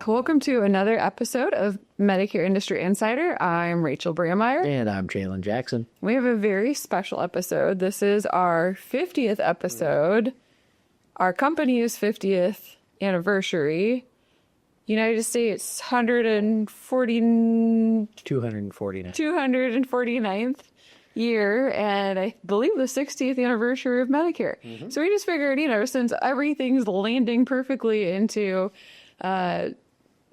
Welcome to another episode of Medicare Industry Insider. I'm Rachel Brandmeier. And I'm Jalen Jackson. We have a very special episode. This is our 50th episode. Our company's 50th anniversary. United States 249th year, and I believe the 60th anniversary of Medicare. So we just figured, since everything's landing perfectly into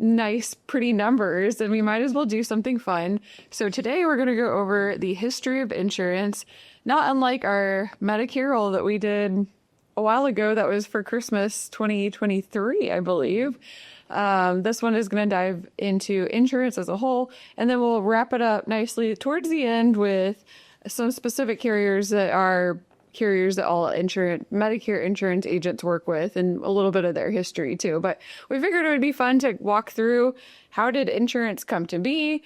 nice, pretty numbers, then we might as well do something fun. So today we're going to go over the history of insurance, not unlike our Medicare roll that we did a while ago. That was for Christmas 2023, I believe. This one is going to dive into insurance as a whole, and then we'll wrap it up nicely towards the end with some specific carriers that are carriers that all Medicare insurance agents work with, and a little bit of their history too. But we figured it would be fun to walk through, how did insurance come to be?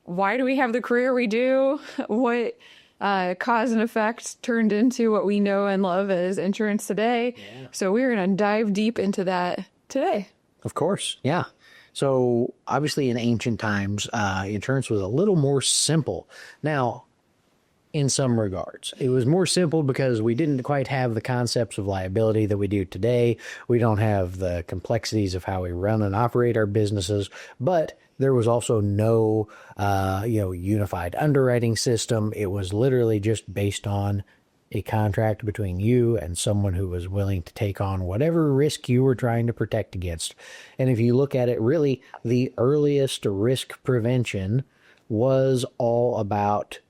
Why do we have the career we do? What cause and effect turned into what we know and love as insurance today? Yeah. So we're going to dive deep into that today. Of course. Yeah. So obviously in ancient times, insurance was a little more simple. Now, in some regards, it was more simple because we didn't quite have the concepts of liability that we do today. We don't have the complexities of how we run and operate our businesses, but there was also no, unified underwriting system. It was literally just based on a contract between you and someone who was willing to take on whatever risk you were trying to protect against. And if you look at it, really, the earliest risk prevention was all about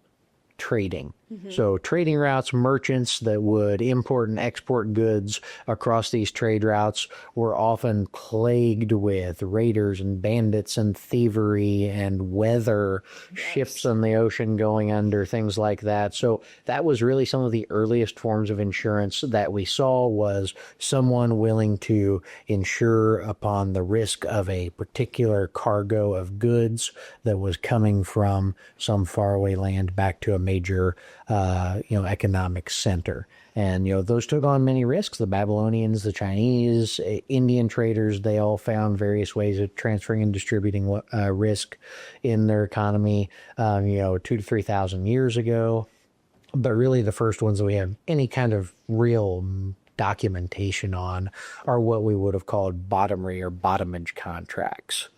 trading. So trading routes, merchants that would import and export goods across these trade routes were often plagued with raiders and bandits and thievery and weather, ships on the ocean going under, things like that. So that was really some of the earliest forms of insurance that we saw, was someone willing to insure upon the risk of a particular cargo of goods that was coming from some faraway land back to a major economic center. And, those took on many risks. The Babylonians, the Chinese, Indian traders, they all found various ways of transferring and distributing risk in their economy, 2,000 to 3,000 years ago. But really the first ones that we have any kind of real documentation on are what we would have called bottomry or bottomage contracts.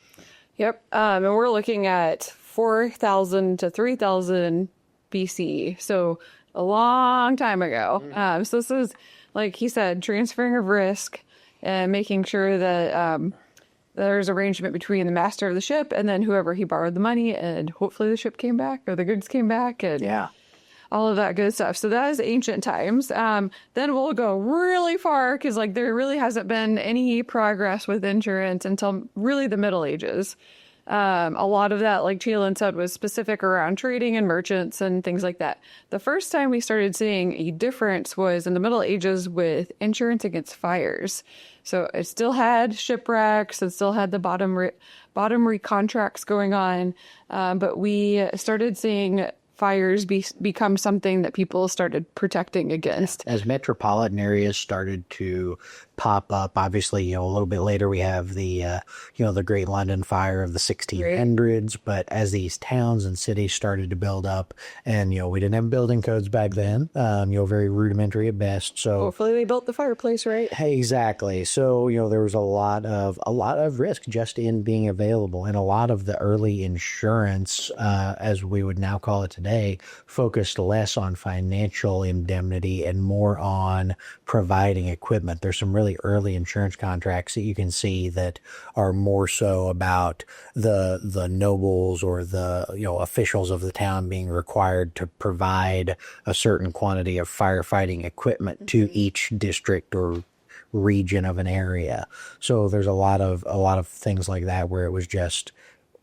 Yep. And we're looking at 4,000 to 3,000 BC. So a long time ago. So this is, like he said, transferring of risk and making sure that there's arrangement between the master of the ship and then whoever he borrowed the money, and hopefully the ship came back or the goods came back, and all of that good stuff. So that is ancient times. Then we'll go really far, because there really hasn't been any progress with insurance until really the Middle Ages. A lot of that, like Jalen said, was specific around trading and merchants and things like that. The first time we started seeing a difference was in the Middle Ages with insurance against fires. So it still had shipwrecks, it still had the bottomry contracts going on, but we started seeing fires become something that people started protecting against. As metropolitan areas started to pop up, obviously, a little bit later we have the, the Great London Fire of the 1600s. Right. But as these towns and cities started to build up, and, we didn't have building codes back then, very rudimentary at best. So hopefully they built the fireplace, right? Exactly. So, there was a lot of risk just in being available, and a lot of the early insurance, as we would now call it today, focused less on financial indemnity and more on providing equipment. There's some really early insurance contracts that you can see that are more so about the nobles or the officials of the town being required to provide a certain quantity of firefighting equipment to each district or region of an area. So there's a lot of things like that where it was just,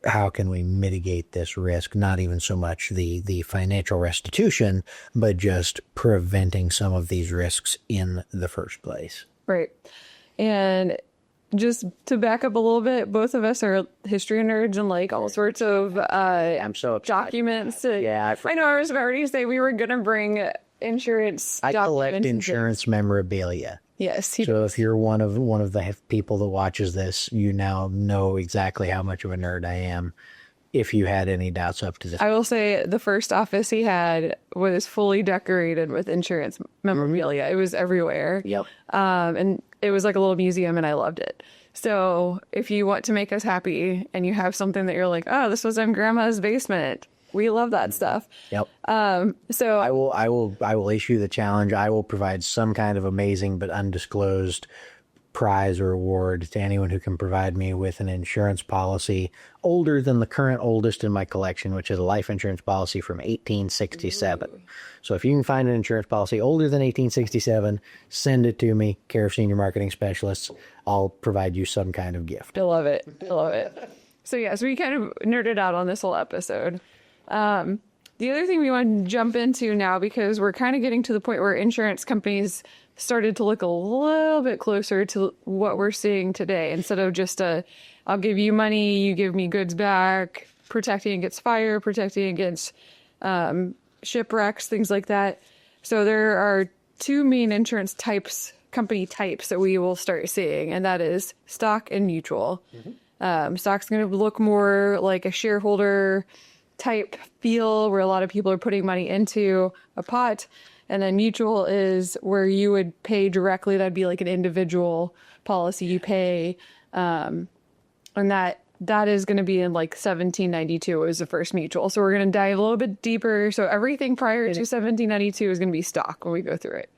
how can we mitigate this risk? Not even so much the financial restitution, but just preventing some of these risks in the first place. Right. And just to back up a little bit, both of us are history nerds and like all sorts of I'm so documents. Yeah. I know I was about to say we were going to bring insurance. I collect insurance memorabilia. Yes. He, So if you're one of the people that watches this, you now know exactly how much of a nerd I am. If you had any doubts up to this, I will say the first office he had was fully decorated with insurance memorabilia. It was everywhere. Yep. And it was like a little museum, and I loved it. So if you want to make us happy and you have something that you're like, oh, this was in grandma's basement, we love that stuff. Yep. So I will issue the challenge. I will provide some kind of amazing but undisclosed prize or award to anyone who can provide me with an insurance policy older than the current oldest in my collection, which is a life insurance policy from 1867. Ooh. So if you can find an insurance policy older than 1867, send it to me, care of Senior Marketing Specialists. I'll provide you some kind of gift. I love it. I love it. So yes, we kind of nerded out on this whole episode. The other thing we want to jump into now, because we're kind of getting to the point where insurance companies started to look a little bit closer to what we're seeing today, instead of just I'll give you money, you give me goods back, protecting against fire, protecting against shipwrecks, things like that. So there are two main insurance types, company types, that we will start seeing, and that is stock and mutual. Stock's going to look more like a shareholder type feel, where a lot of people are putting money into a pot. And then mutual is where you would pay directly. That'd be like an individual policy you pay. And that is going to be in like 1792 was the first mutual. So we're going to dive a little bit deeper. So everything prior to 1792 is going to be stock when we go through it.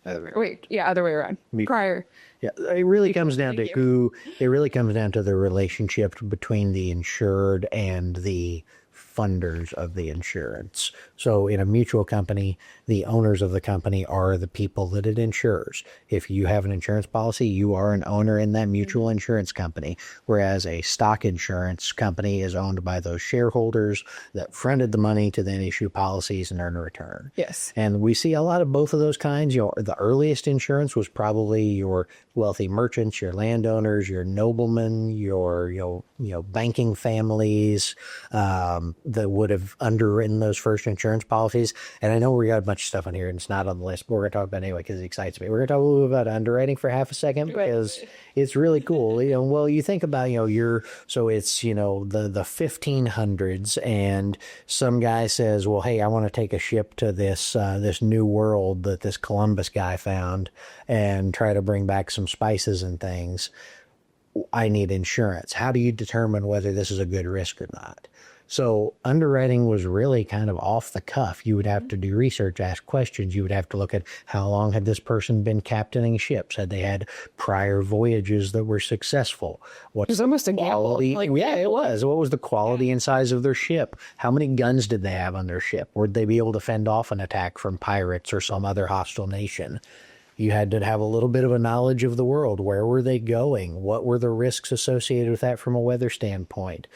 Other way around. Prior. Yeah, it really comes down to it really comes down to the relationship between the insured and the funders of the insurance. So in a mutual company, the owners of the company are the people that it insures. If you have an insurance policy, you are an owner in that mutual insurance company, whereas a stock insurance company is owned by those shareholders that fronted the money to then issue policies and earn a return. Yes. And we see a lot of both of those kinds. The earliest insurance was probably your wealthy merchants, your landowners, your noblemen, your banking families that would have underwritten those first insurance policies. And I know we got a bunch of stuff on here and it's not on the list, but we're going to talk about it anyway because it excites me. We're going to talk a little bit about underwriting for half a second because it's really cool. Well, you think about, it's, the 1500s and some guy says, well, hey, I want to take a ship to this new world that this Columbus guy found and try to bring back some spices and things. I need insurance. How do you determine whether this is a good risk or not? So underwriting was really kind of off the cuff. You would have to do research, ask questions. You would have to look at how long had this person been captaining ships? Had they had prior voyages that were successful? It was almost a gamble. It was. What was the quality and size of their ship? How many guns did they have on their ship? Would they be able to fend off an attack from pirates or some other hostile nation? You had to have a little bit of a knowledge of the world. Where were they going? What were the risks associated with that from a weather standpoint?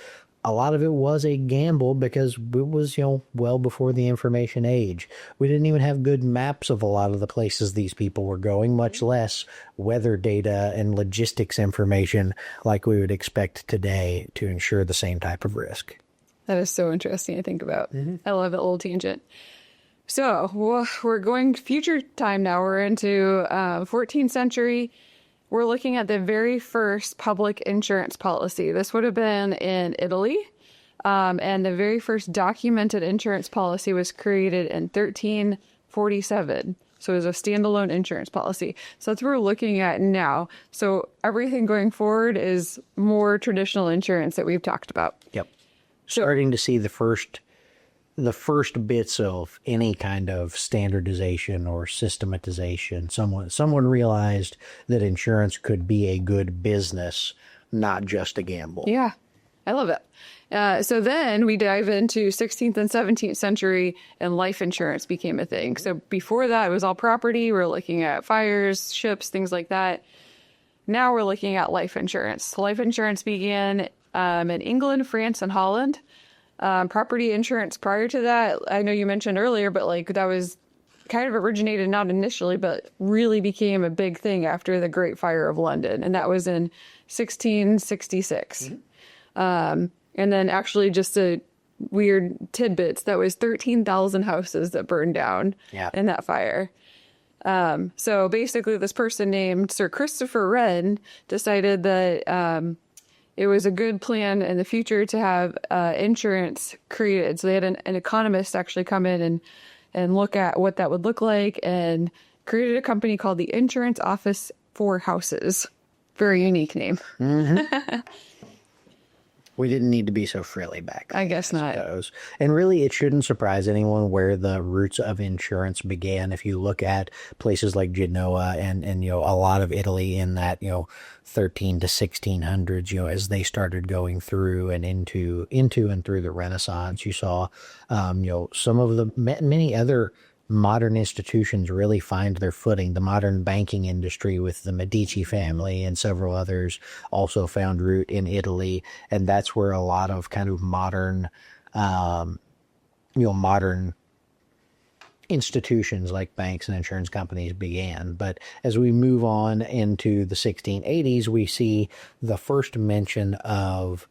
A lot of it was a gamble because it was, well before the information age. We didn't even have good maps of a lot of the places these people were going, much less weather data and logistics information like we would expect today to ensure the same type of risk. That is so interesting to think about. I love that little tangent. So we're going future time now. We're into 14th century. We're looking at the very first public insurance policy. This would have been in Italy. And the very first documented insurance policy was created in 1347. So it was a standalone insurance policy. So that's what we're looking at now. So everything going forward is more traditional insurance that we've talked about. Yep. Starting to see the first bits of any kind of standardization or systematization. Someone realized that insurance could be a good business, not just a gamble. Yeah, I love it. So then we dive into 16th and 17th century and life insurance became a thing. So before that, it was all property. We're looking at fires, ships, things like that. Now we're looking at life insurance. Life insurance began in England, France, and Holland. Property insurance prior to that, I know you mentioned earlier, but that was kind of originated not initially, but really became a big thing after the Great Fire of London. And that was in 1666. And then actually just a weird tidbits, that was 13,000 houses that burned down in that fire. So basically, this person named Sir Christopher Wren decided that it was a good plan in the future to have insurance created. So they had an economist actually come in and look at what that would look like, and created a company called the Insurance Office for Houses. Very unique name. We didn't need to be so frilly back then, I guess not. suppose. And really, it shouldn't surprise anyone where the roots of insurance began. If you look at places like Genoa and a lot of Italy in that 13 to 1600s, as they started going through and into and through the Renaissance, you saw some of the many other modern institutions really find their footing. The modern banking industry with the Medici family and several others also found root in Italy. And that's where a lot of kind of modern, modern institutions like banks and insurance companies began. But as we move on into the 1680s, we see the first mention of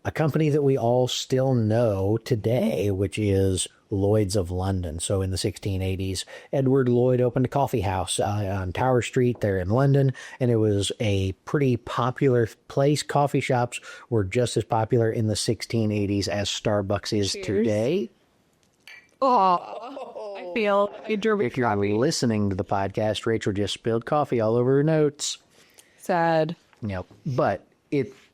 a company that we all still know today, which is Lloyd's of London. So in the 1680s, Edward Lloyd opened a coffee house on Tower Street there in London, and it was a pretty popular place. Coffee shops were just as popular in the 1680s as Starbucks is today. Oh, I feel If you're listening to the podcast, Rachel just spilled coffee all over her notes. sad. But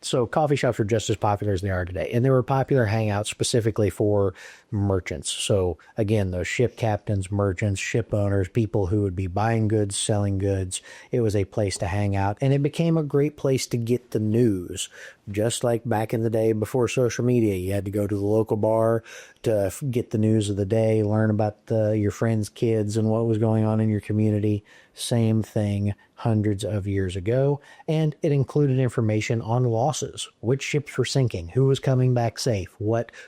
so coffee shops were just as popular as they are today. And they were popular hangouts specifically for merchants. So again, those ship captains, merchants, ship owners, people who would be buying goods, selling goods. It was a place to hang out. And it became a great place to get the news. Just like back in the day before social media, you had to go to the local bar to get the news of the day, learn about your friends' kids and what was going on in your community. Same thing hundreds of years ago. And it included information on losses, which ships were sinking, who was coming back safe,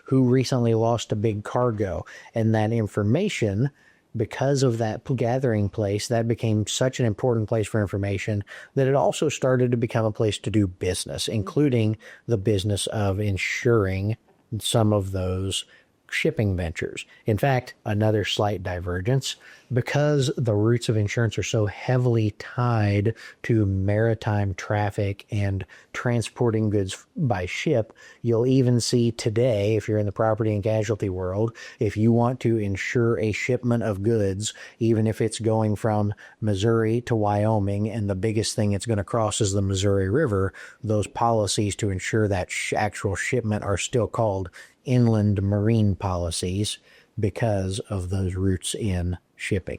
who recently lost a big cargo. And that information, because of that gathering place, that became such an important place for information that it also started to become a place to do business, including the business of insuring some of those shipping ventures. In fact, another slight divergence, because the roots of insurance are so heavily tied to maritime traffic and transporting goods by ship, you'll even see today, if you're in the property and casualty world, if you want to insure a shipment of goods, even if it's going from Missouri to Wyoming and the biggest thing it's going to cross is the Missouri River, those policies to insure that actual shipment are still called inland marine policies because of those roots in shipping.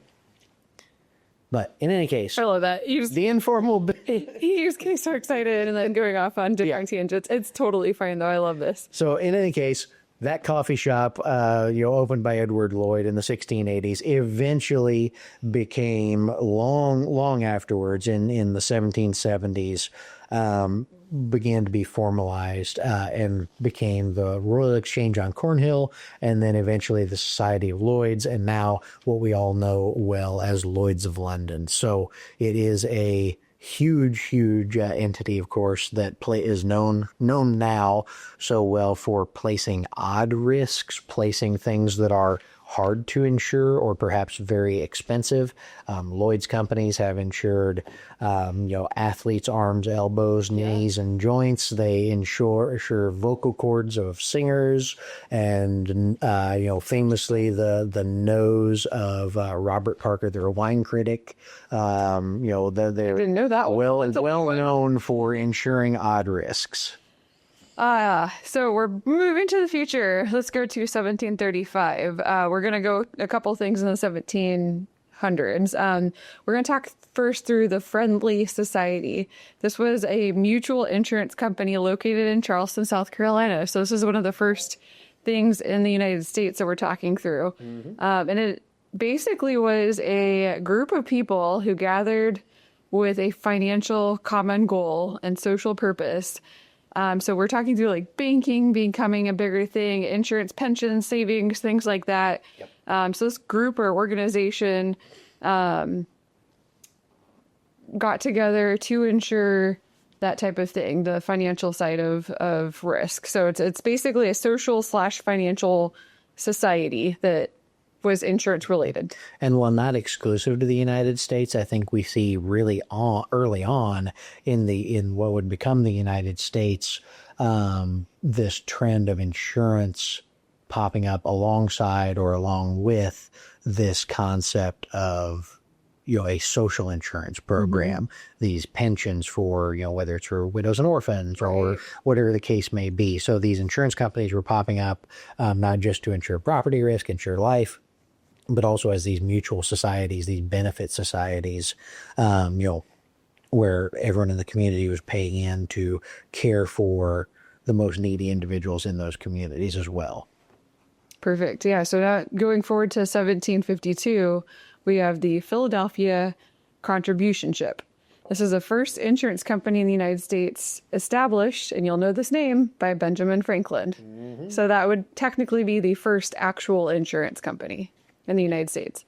But in any case, I love that. the informal He was getting so excited and then going off on different tangents. It's totally fine, though. I love this. So in any case, that coffee shop, opened by Edward Lloyd in the 1680s, eventually became long afterwards in the 1770s, began to be formalized and became the Royal Exchange on Cornhill, and then eventually the Society of Lloyds, and now what we all know well as Lloyd's of London. So it is a huge entity, of course, that is known now so well for placing odd risks, placing things that are hard to insure or perhaps very expensive. Lloyd's companies have insured, athletes' arms, elbows, knees, and joints. They insure vocal cords of singers, and famously the nose of Robert Parker, their wine critic. They're I didn't know that one. well known for insuring odd risks. So we're moving to the future. Let's go to 1735. We're going to go a couple things in the 1700s. We're going to talk first through the Friendly Society. This was a mutual insurance company located in Charleston, South Carolina. So this is one of the first things in the United States that we're talking through. And it basically was a group of people who gathered with a financial common goal and social purpose. So we're talking through like banking becoming a bigger thing, insurance, pensions, savings, things like that. Yep. So this group or organization got together to ensure that type of thing, the financial side of risk. So it's basically a social / financial society that was insurance related. And while not exclusive to the United States, I think we see really early on in what would become the United States, this trend of insurance popping up alongside or along with this concept of a social insurance program, these pensions for, whether it's for widows and orphans or whatever the case may be. So these insurance companies were popping up, not just to insure property risk, insure life, but also as these mutual societies, these benefit societies, where everyone in the community was paying in to care for the most needy individuals in those communities as well. Perfect. Yeah. So now going forward to 1752, we have the Philadelphia Contribution Ship. This is the first insurance company in the United States established, and you'll know this name, by Benjamin Franklin. So that would technically be the first actual insurance company in the United States.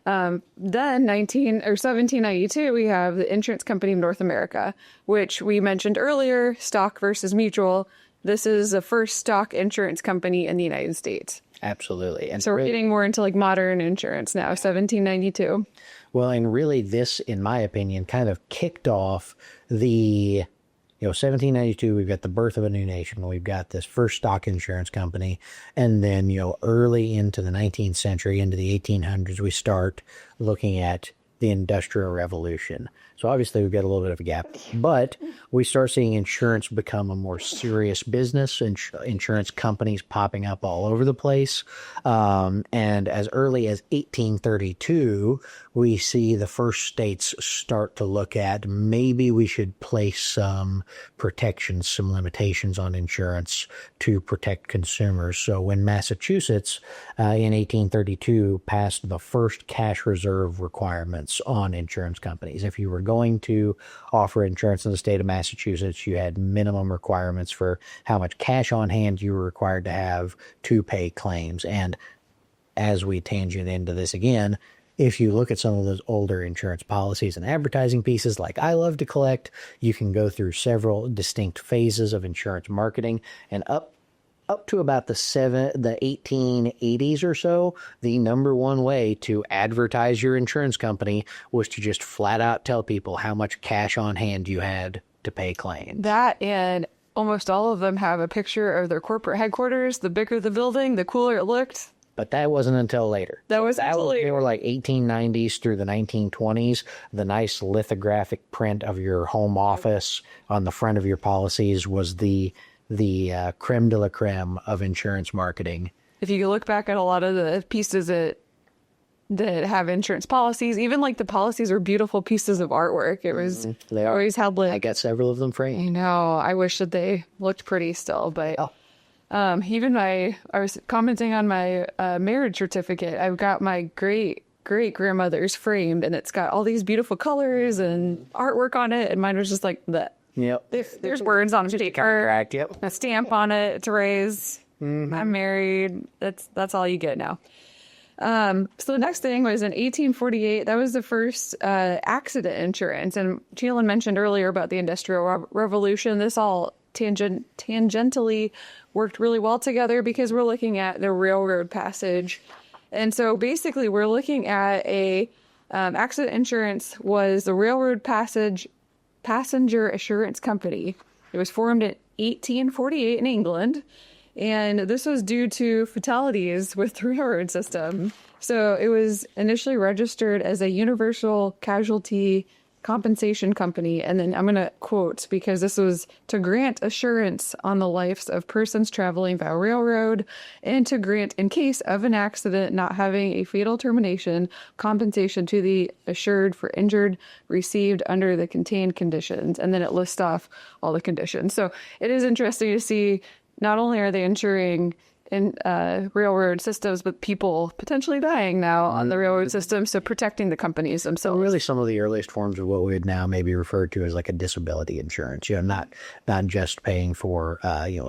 Then 1792, we have the Insurance Company of North America, which we mentioned earlier, stock versus mutual. This is the first stock insurance company in the United States. Absolutely. And so we're getting more into like modern insurance now, 1792. Well, and really this, in my opinion, kind of kicked off the, 1792, we've got the birth of a new nation. We've got this first stock insurance company. And then, early into the 19th century, into the 1800s, we start looking at the Industrial Revolution. So obviously we've got a little bit of a gap, but we start seeing insurance become a more serious business, insurance companies popping up all over the place. And as early as 1832, we see the first states start to look at maybe we should place some protections, some limitations on insurance to protect consumers. So when Massachusetts in 1832 passed the first cash reserve requirements on insurance companies, if you were going to offer insurance in the state of Massachusetts, you had minimum requirements for how much cash on hand you were required to have to pay claims. And as we tangent into this again, if you look at some of those older insurance policies and advertising pieces like I Love to Collect, you can go through several distinct phases of insurance marketing, and up to about the 1880s or so, the number one way to advertise your insurance company was to just flat out tell people how much cash on hand you had to pay claims. That, and almost all of them have a picture of their corporate headquarters. The bigger the building, the cooler it looked. But that wasn't until later. They were like 1890s through the 1920s. The nice lithographic print of your home office on the front of your policies was the creme de la creme of insurance marketing. If you look back at a lot of the pieces that have insurance policies, even like the policies are beautiful pieces of artwork. It was They are. always had like, I got several of them framed. I know, I wish that they looked pretty still, but even I was commenting on my marriage certificate. I've got my great grandmother's framed, and it's got all these beautiful colors and artwork on it, and mine was just like that. Yep. There's words on it. Contract, yep. A stamp on it to raise. I'm married. That's all you get now. So the next thing was in 1848. That was the first accident insurance. And Cheelan mentioned earlier about the Industrial Revolution. This all tangentially worked really well together because we're looking at the railroad passage. And so basically we're looking at accident insurance was the railroad passage passenger assurance company. It was formed in 1848 in England, and this was due to fatalities with the railroad system. So it was initially registered as a universal casualty compensation company, and then I'm going to quote, because this was to grant assurance on the lives of persons traveling via railroad, and to grant, in case of an accident not having a fatal termination, compensation to the assured for injured received under the contained conditions. And then it lists off all the conditions. So it is interesting to see not only are they insuring in railroad systems, but people potentially dying now on the railroad system, so protecting the companies themselves. So really some of the earliest forms of what we would now maybe refer to as like a disability insurance, not just paying for,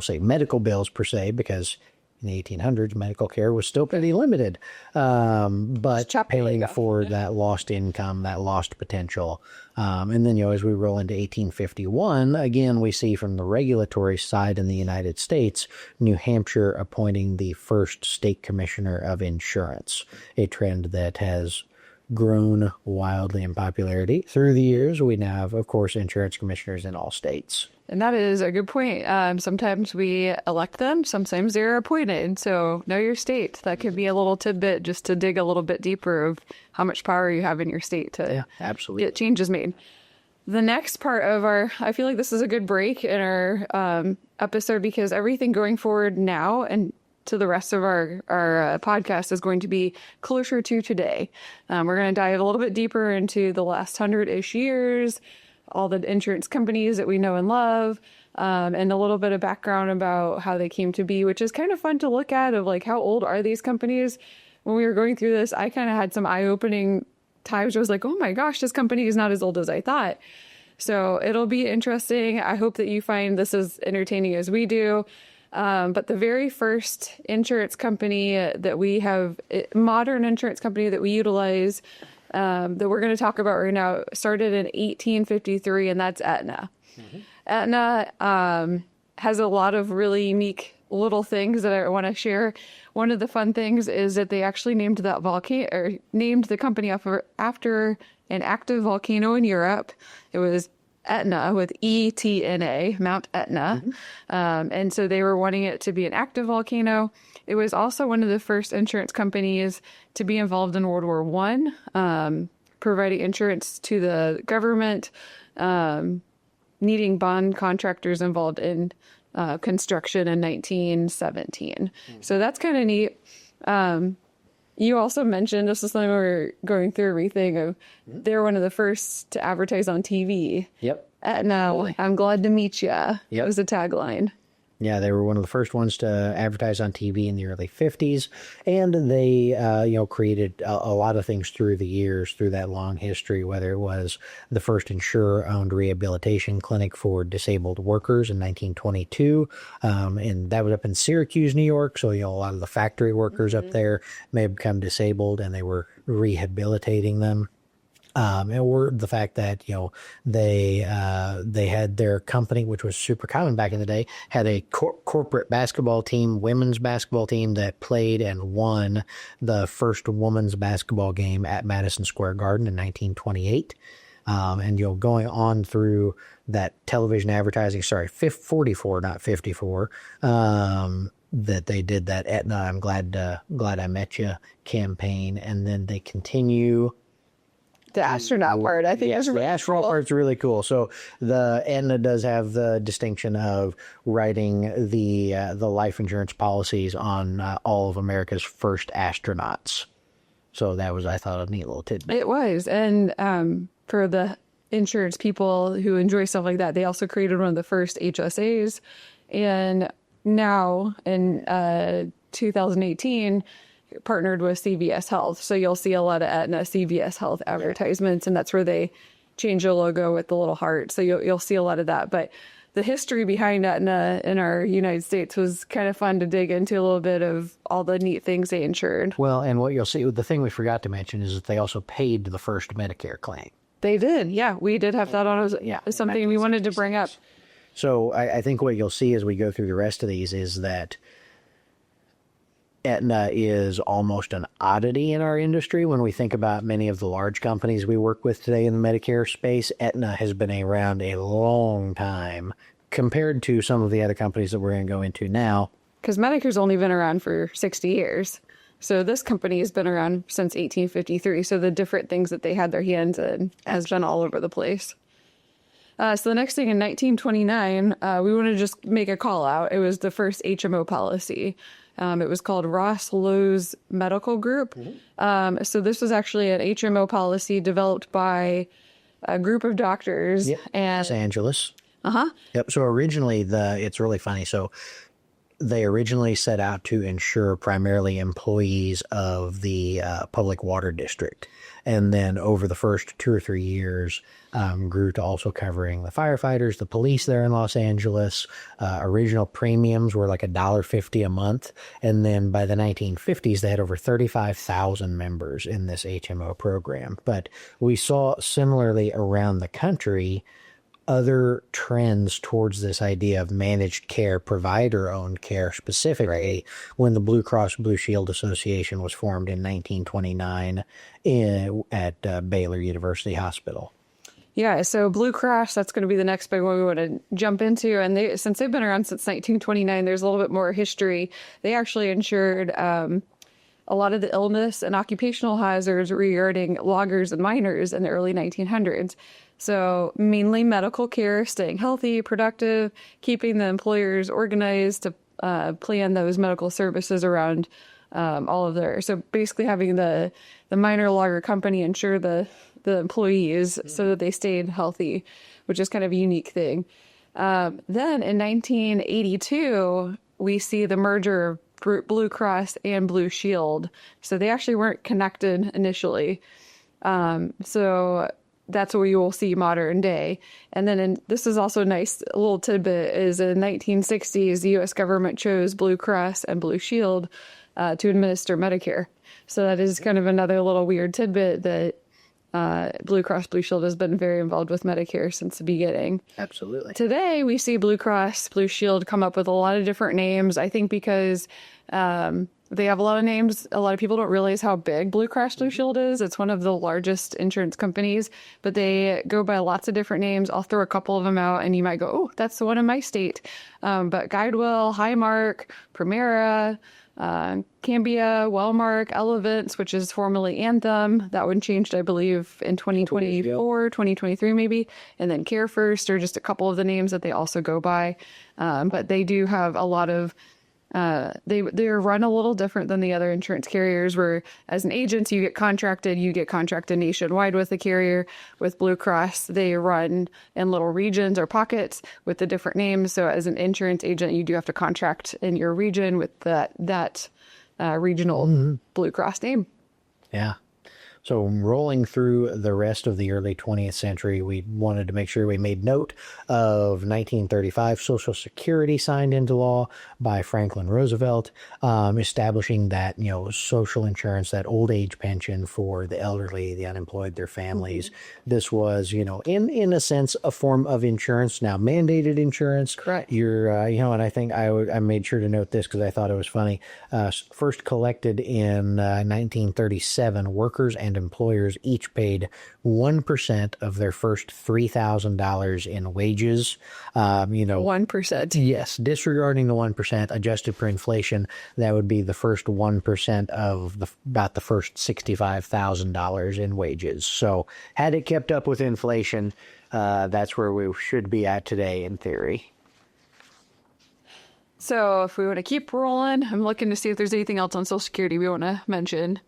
say medical bills per se, because in the 1800s, medical care was still pretty limited, but paying for that lost income, that lost potential. And then, as we roll into 1851, again, we see from the regulatory side in the United States, New Hampshire appointing the first state commissioner of insurance, a trend that has grown wildly in popularity through the years. We now have, of course, insurance commissioners in all states. And that is a good point. Sometimes we elect them, sometimes they're appointed. So know your state. That could be a little tidbit just to dig a little bit deeper of how much power you have in your state to absolutely get changes made. The next part of I feel like this is a good break in our episode, because everything going forward now and to the rest of our podcast is going to be closer to today. We're going to dive a little bit deeper into the last 100-ish years, all the insurance companies that we know and love, and a little bit of background about how they came to be, which is kind of fun to look at, of like, how old are these companies? When we were going through this, I kind of had some eye-opening times where I was like, oh my gosh, this company is not as old as I thought. So it'll be interesting. I hope that you find this as entertaining as we do. But the very first insurance company that we have, modern insurance company that we utilize, that we're going to talk about right now, started in 1853, and that's Aetna. Mm-hmm. Aetna has a lot of really unique little things that I want to share. One of the fun things is that they actually named that volcano, or named the company after an active volcano in Europe. It was Etna, with E-T-N-A, Mount Etna. Mm-hmm. And so they were wanting it to be an active volcano. It was also one of the first insurance companies to be involved in World War I, providing insurance to the government, needing bond contractors involved in construction in 1917. Mm-hmm. So that's kind of neat. You also mentioned, this is something we were going through everything, of they're one of the first to advertise on TV. Yep. No, I'm glad to meet you. Yep. That was the tagline. Yeah, they were one of the first ones to advertise on TV in the early 50s, and they, created a lot of things through the years, through that long history, whether it was the first insurer-owned rehabilitation clinic for disabled workers in 1922, and that was up in Syracuse, New York, so, a lot of the factory workers up there may have become disabled, and they were rehabilitating them. Or the fact that, they had their company, which was super common back in the day, had a corporate basketball team, women's basketball team, that played and won the first women's basketball game at Madison Square Garden in 1928. And, going on through that television advertising, 44, not 54, that they did that Aetna, I'm glad I met you campaign. And then they continue. The astronaut part, I think, is really the astronaut cool. part's really cool. So the Aetna does have the distinction of writing the life insurance policies on all of America's first astronauts. So that was, I thought, a neat little tidbit. It was, and for the insurance people who enjoy stuff like that, they also created one of the first HSAs, and now in 2018. Partnered with CVS Health. So you'll see a lot of Aetna CVS Health advertisements, and that's where they change the logo with the little heart. So you'll see a lot of that. But the history behind Aetna in our United States was kind of fun to dig into a little bit of all the neat things they insured. Well, and what you'll see, the thing we forgot to mention is that they also paid the first Medicare claim. They did. Yeah, we did have that on as something we wanted to bring up. So I think what you'll see as we go through the rest of these is that Aetna is almost an oddity in our industry. When we think about many of the large companies we work with today in the Medicare space, Aetna has been around a long time compared to some of the other companies that we're going to go into now. Because Medicare's only been around for 60 years. So this company has been around since 1853. So the different things that they had their hands in has been all over the place. So the next thing, in 1929, we want to just make a call out. It was the first HMO policy. It was called Ross Lowe's Medical Group. Mm-hmm. So this was actually an HMO policy developed by a group of doctors. Yep. And Los Angeles. Uh-huh. Yep. So originally, it's really funny. So they originally set out to insure primarily employees of the public water district. And then over the first 2 or 3 years, grew to also covering the firefighters, the police there in Los Angeles. Original premiums were like $1.50 a month. And then by the 1950s, they had over 35,000 members in this HMO program. But we saw similarly around the country other trends towards this idea of managed care, provider-owned care, specifically when the Blue Cross Blue Shield Association was formed in 1929 at Baylor University Hospital. Yeah, so Blue Cross, that's going to be the next big one we want to jump into. And since they've been around since 1929, there's a little bit more history. They actually insured a lot of the illness and occupational hazards regarding loggers and miners in the early 1900s. So mainly medical care, staying healthy, productive, keeping the employers organized to plan those medical services around all of their. So basically having the miner logger company insure the employees so that they stayed healthy, which is kind of a unique thing. Then in 1982, we see the merger of Blue Cross and Blue Shield. So they actually weren't connected initially. So that's what you will see modern day. And then this is also a nice little tidbit is in the 1960s, the U.S. government chose Blue Cross and Blue Shield to administer Medicare. So that is kind of another little weird tidbit that Blue Cross Blue Shield has been very involved with Medicare since the beginning. Absolutely. Today, we see Blue Cross Blue Shield come up with a lot of different names. I think because they have a lot of names. A lot of people don't realize how big Blue Cross Blue Shield is. It's one of the largest insurance companies, but they go by lots of different names. I'll throw a couple of them out and you might go, oh, that's the one in my state. But Guidewell, Highmark, Primera, Cambia, Wellmark, Elevance, which is formerly Anthem. That one changed, I believe, in 2024, 2023 maybe. And then CareFirst are just a couple of the names that they also go by. But they do have a lot of they're run a little different than the other insurance carriers, where as an agent you get contracted nationwide with the carrier. With Blue Cross, they run in little regions or pockets with the different names. So as an insurance agent, you do have to contract in your region with that regional Blue Cross name. Yeah. So rolling through the rest of the early 20th century, we wanted to make sure we made note of 1935 Social Security signed into law by Franklin Roosevelt, establishing that, social insurance, that old age pension for the elderly, the unemployed, their families. This was, in a sense, a form of insurance, now mandated insurance. Correct. You're, and I think I made sure to note this because I thought it was funny. First collected in 1937, workers and employers each paid 1% of their first $3,000 in wages. 1%. Yes, disregarding the 1%, adjusted for inflation, that would be the first 1% of about the first $65,000 in wages. So had it kept up with inflation, that's where we should be at today in theory. So if we want to keep rolling, I'm looking to see if there's anything else on Social Security we want to mention.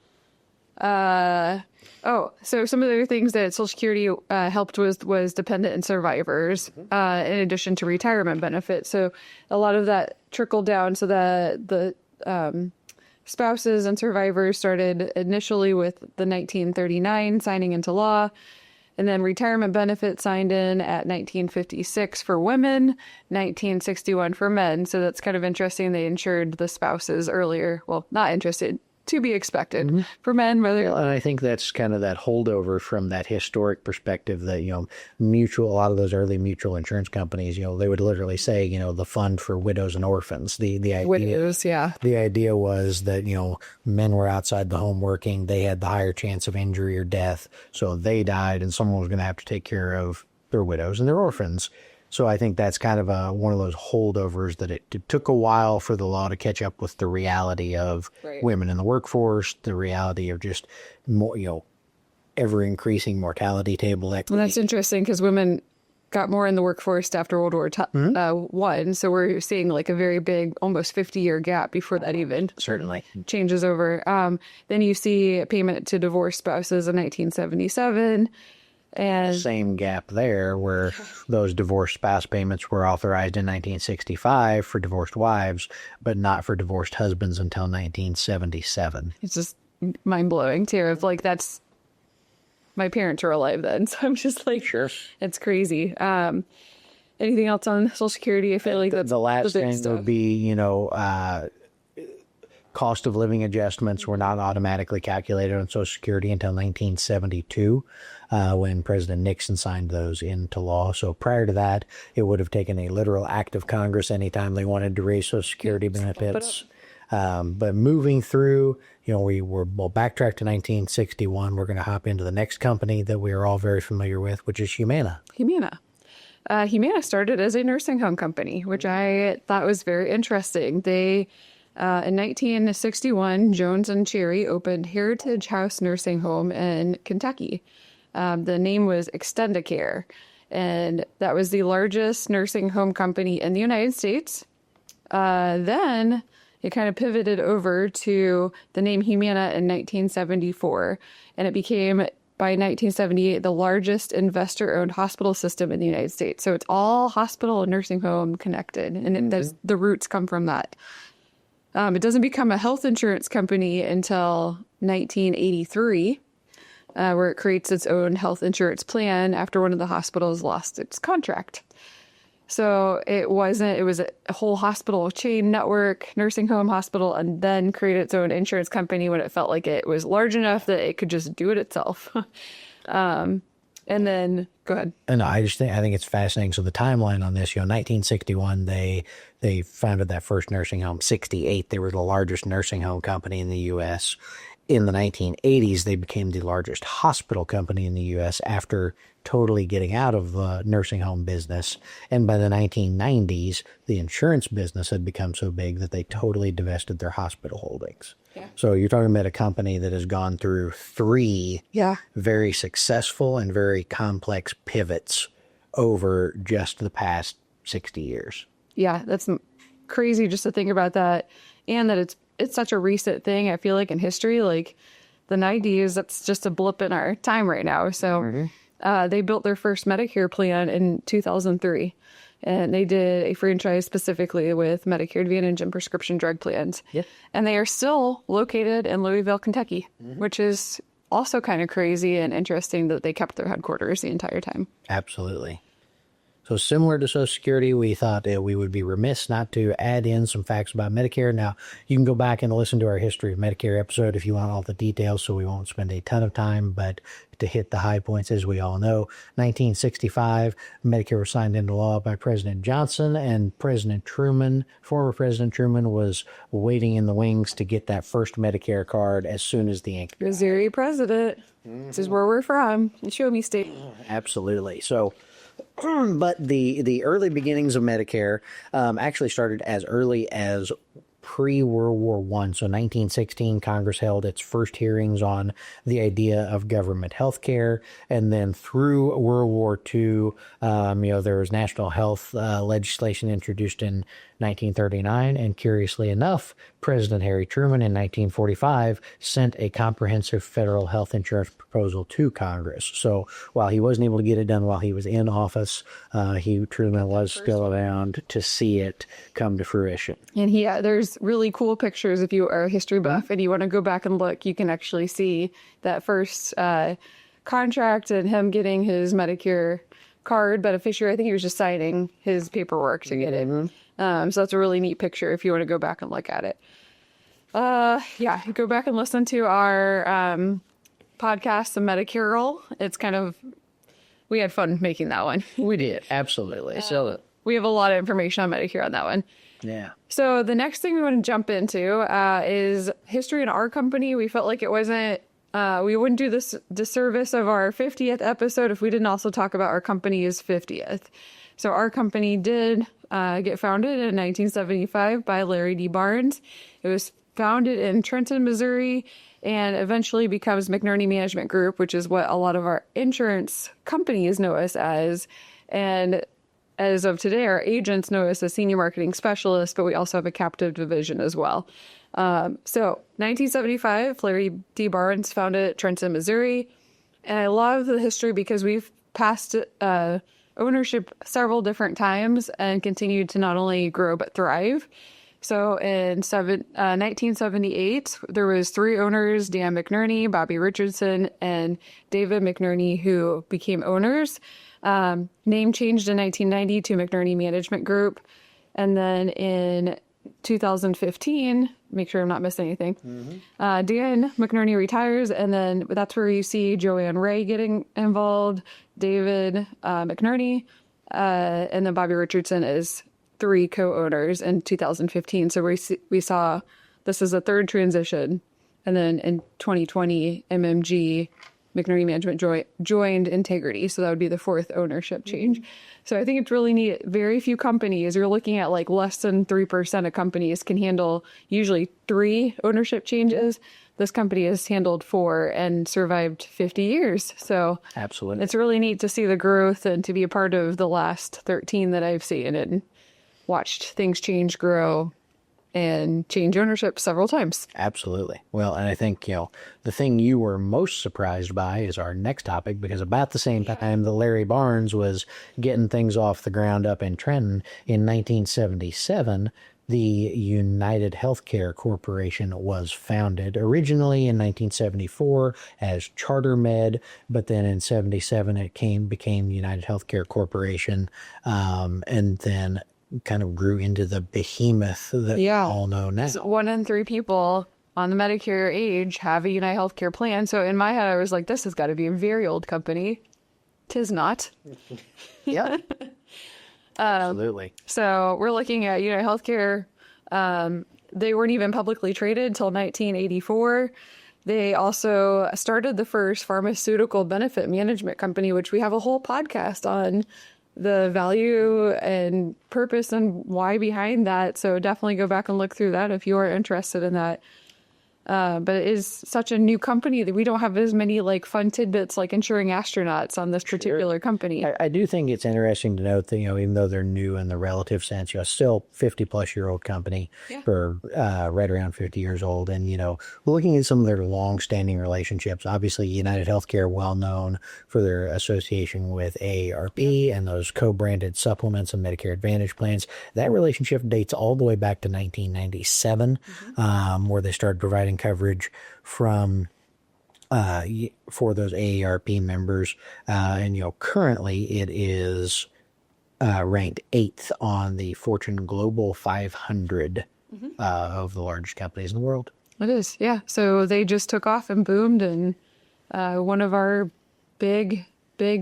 So some of the other things that Social Security helped with was dependent and survivors, in addition to retirement benefits. So a lot of that trickled down so that the spouses and survivors started initially with the 1939 signing into law, and then retirement benefits signed in at 1956 for women, 1961 for men. So that's kind of interesting. They insured the spouses earlier. Well, not interested. To be expected for men. And I think that's kind of that holdover from that historic perspective that, a lot of those early mutual insurance companies, they would literally say, the fund for widows and orphans. The idea, Widows, yeah. The idea was that, men were outside the home working. They had the higher chance of injury or death. So they died and someone was going to have to take care of their widows and their orphans. So I think that's kind of one of those holdovers that it took a while for the law to catch up with the reality of women in the workforce, the reality of just more, ever increasing mortality table equity. Well, that's interesting because women got more in the workforce after World War I. So we're seeing like a very big, almost 50-year gap before that even certainly changes over. Then you see payment to divorced spouses in 1977. And same gap there where those divorced spouse payments were authorized in 1965 for divorced wives, but not for divorced husbands until 1977. It's just mind-blowing too. If like that's my parents were alive then. So I'm just like, Sure. it's crazy. Anything else on Social Security? I feel like that's The last big thing stuff. would be, cost of living adjustments were not automatically calculated on Social Security until 1972, when President Nixon signed those into law. So prior to that, it would have taken a literal act of Congress anytime they wanted to raise Social Security benefits. But moving through, we'll backtrack to 1961. We're going to hop into the next company that we are all very familiar with, which is Humana. Humana. Humana started as a nursing home company, which I thought was very interesting. They, in 1961, Jones and Cherry opened Heritage House Nursing Home in Kentucky. The name was Extendicare, and that was the largest nursing home company in the United States. Then it kind of pivoted over to the name Humana in 1974, and it became, by 1978, the largest investor-owned hospital system in the United States. So it's all hospital and nursing home connected, and the roots come from that. It doesn't become a health insurance company until 1983, where it creates its own health insurance plan after one of the hospitals lost its contract. So it was a whole hospital chain network, nursing home hospital, and then created its own insurance company when it felt like it was large enough that it could just do it itself. And then, go ahead. And I think it's fascinating. So the timeline on this, 1961, they founded that first nursing home. 68, they were the largest nursing home company in the U.S. In the 1980s, they became the largest hospital company in the U.S. after totally getting out of the nursing home business. And by the 1990s, the insurance business had become so big that they totally divested their hospital holdings. Yeah. So you're talking about a company that has gone through three very successful and very complex pivots over just the past 60 years. Yeah, that's crazy just to think about that. And that it's such a recent thing, I feel like, in history. Like the 90s, that's just a blip in our time right now. So they built their first Medicare plan in 2003. And they did a franchise specifically with Medicare Advantage and prescription drug plans. Yeah. And they are still located in Louisville, Kentucky, which is also kind of crazy and interesting that they kept their headquarters the entire time. Absolutely. So similar to Social Security, we thought that we would be remiss not to add in some facts about Medicare. Now, you can go back and listen to our History of Medicare episode if you want all the details, so we won't spend a ton of time. But to hit the high points, as we all know, 1965, Medicare was signed into law by President Johnson, and President Truman, former President Truman, was waiting in the wings to get that first Medicare card as soon as the ink. Missouri president. This is where we're from. Show me state. Absolutely. So, but the early beginnings of Medicare actually started as early as pre-World War I. So 1916, Congress held its first hearings on the idea of government health care. And then through World War II, there was national health legislation introduced in 1939. And curiously enough, President Harry Truman in 1945 sent a comprehensive federal health insurance proposal to Congress. So while he wasn't able to get it done while he was in office, Truman was still around to see it come to fruition. And there's really cool pictures. If you are a history buff and you want to go back and look, you can actually see that first contract and him getting his Medicare card beneficiary. I think he was just signing his paperwork to get it. So that's a really neat picture if you want to go back and look at it. Go back and listen to our podcast, The Medicare Roll. It's we had fun making that one. We did, absolutely. So we have a lot of information on Medicare on that one. Yeah. So the next thing we want to jump into is history in our company. We felt like it wasn't, we wouldn't do this disservice of our 50th episode if we didn't also talk about our company's 50th. So our company did get founded in 1975 by Larry D. Barnes. It was founded in Trenton, Missouri, and eventually becomes McNerney Management Group, which is what a lot of our insurance companies know us as. And as of today, our agents know us as senior marketing specialists, but we also have a captive division as well. So 1975, Larry D. Barnes founded Trenton, Missouri. And I love the history because we've passed ownership several different times and continued to not only grow but thrive. So in 1978, there was 3 owners, Dan McNerney, Bobby Richardson, and David McNerney, who became owners. Name changed in 1990 to McNerney Management Group. And then in 2015, make sure I'm not missing anything, Dan McNerney retires, and then that's where you see Joanne Ray getting involved, David McNerney, and then Bobby Richardson is 3 co-owners in 2015. So we saw this is a third transition. And then in 2020, MMG, McNerney Management joined Integrity. So that would be the 4th ownership change. So I think it's really neat. Very few companies, you're looking at like less than 3% of companies can handle usually 3 ownership changes. This company has handled 4 and survived 50 years. So Absolutely. it's really neat to see the growth and to be a part of the last 13 that I've seen and watched things change, grow, and change ownership several times. Absolutely. Well, and I think, the thing you were most surprised by is our next topic, because about the same time that Larry Barnes was getting things off the ground up in Trenton in 1977, the United Healthcare Corporation was founded originally in 1974 as CharterMed, but then in 77 it became United Healthcare Corporation, and then kind of grew into the behemoth that we all know now. So 1 in 3 people on the Medicare age have a United Healthcare plan. So in my head, I was like, this has got to be a very old company. 'Tis not. Yeah. Absolutely. So we're looking at United Healthcare. They weren't even publicly traded until 1984. They also started the first pharmaceutical benefit management company, which we have a whole podcast on the value and purpose and why behind that. So definitely go back and look through that if you are interested in that. But it is such a new company that we don't have as many like fun tidbits like insuring astronauts on this particular company. I do think it's interesting to note that, even though they're new in the relative sense, still 50-plus-year-old company for right around 50 years old. And, looking at some of their long-standing relationships, obviously United Healthcare, well known for their association with AARP and those co-branded supplements and Medicare Advantage plans. That relationship dates all the way back to 1997, where they started providing coverage from for those AARP members, and currently it is ranked 8th on the Fortune Global 500 of the largest companies in the world. It is, yeah. So they just took off and boomed, and one of our big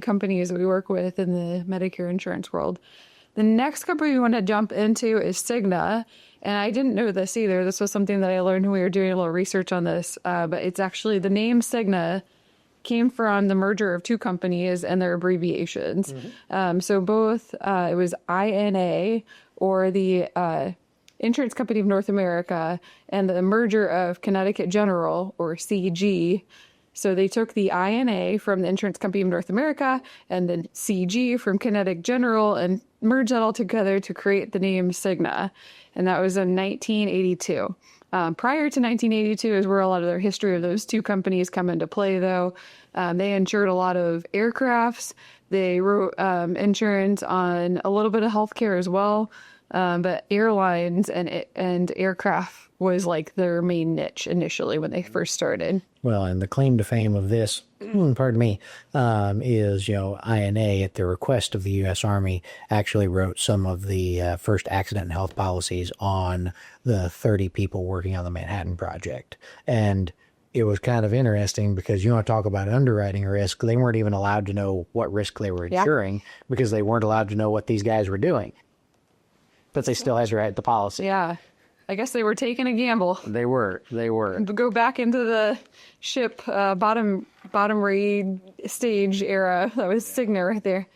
companies that we work with in the Medicare insurance world. The next company we want to jump into is Cigna. And I didn't know this either. This was something that I learned when we were doing a little research on this. But it's actually the name Cigna came from the merger of 2 companies and their abbreviations. So both, it was INA, or the Insurance Company of North America, and the merger of Connecticut General, or CG. So they took the INA from the Insurance Company of North America and then CG from Connecticut General and merged that all together to create the name Cigna. And that was in 1982. Prior to 1982 is where a lot of their history of those 2 companies come into play, though. They insured a lot of aircrafts. They wrote insurance on a little bit of healthcare as well. But airlines and aircraft was like their main niche initially when they first started. Well, and the claim to fame of this, pardon me, is, INA, at the request of the U.S. Army, actually wrote some of the first accident and health policies on the 30 people working on the Manhattan Project. And it was kind of interesting because you want to talk about underwriting risk. They weren't even allowed to know what risk they were insuring because they weren't allowed to know what these guys were doing. But they still had to write the policy. Yeah. I guess they were taking a gamble. They were. Go back into the ship bottom read stage era. That was Cigna right there.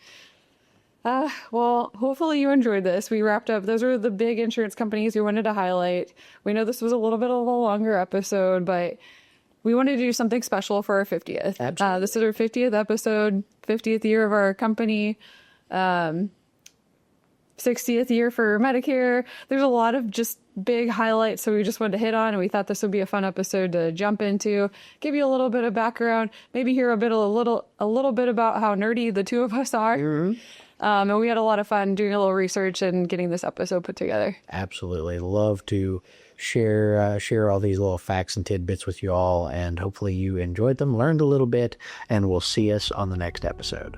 Well, hopefully you enjoyed this. We wrapped up. Those are the big insurance companies we wanted to highlight. We know this was a little bit of a longer episode, but we wanted to do something special for our 50th. Absolutely. This is our 50th episode, 50th year of our company. 60th year for Medicare. There's a lot of just big highlights, so we just wanted to hit on, and we thought this would be a fun episode to jump into, give you a little bit of background, maybe hear a little bit about how nerdy the 2 of us are. And we had a lot of fun doing a little research and getting this episode put together. Absolutely. Love to share all these little facts and tidbits with you all, and hopefully you enjoyed them, learned a little bit, and we'll see us on the next episode.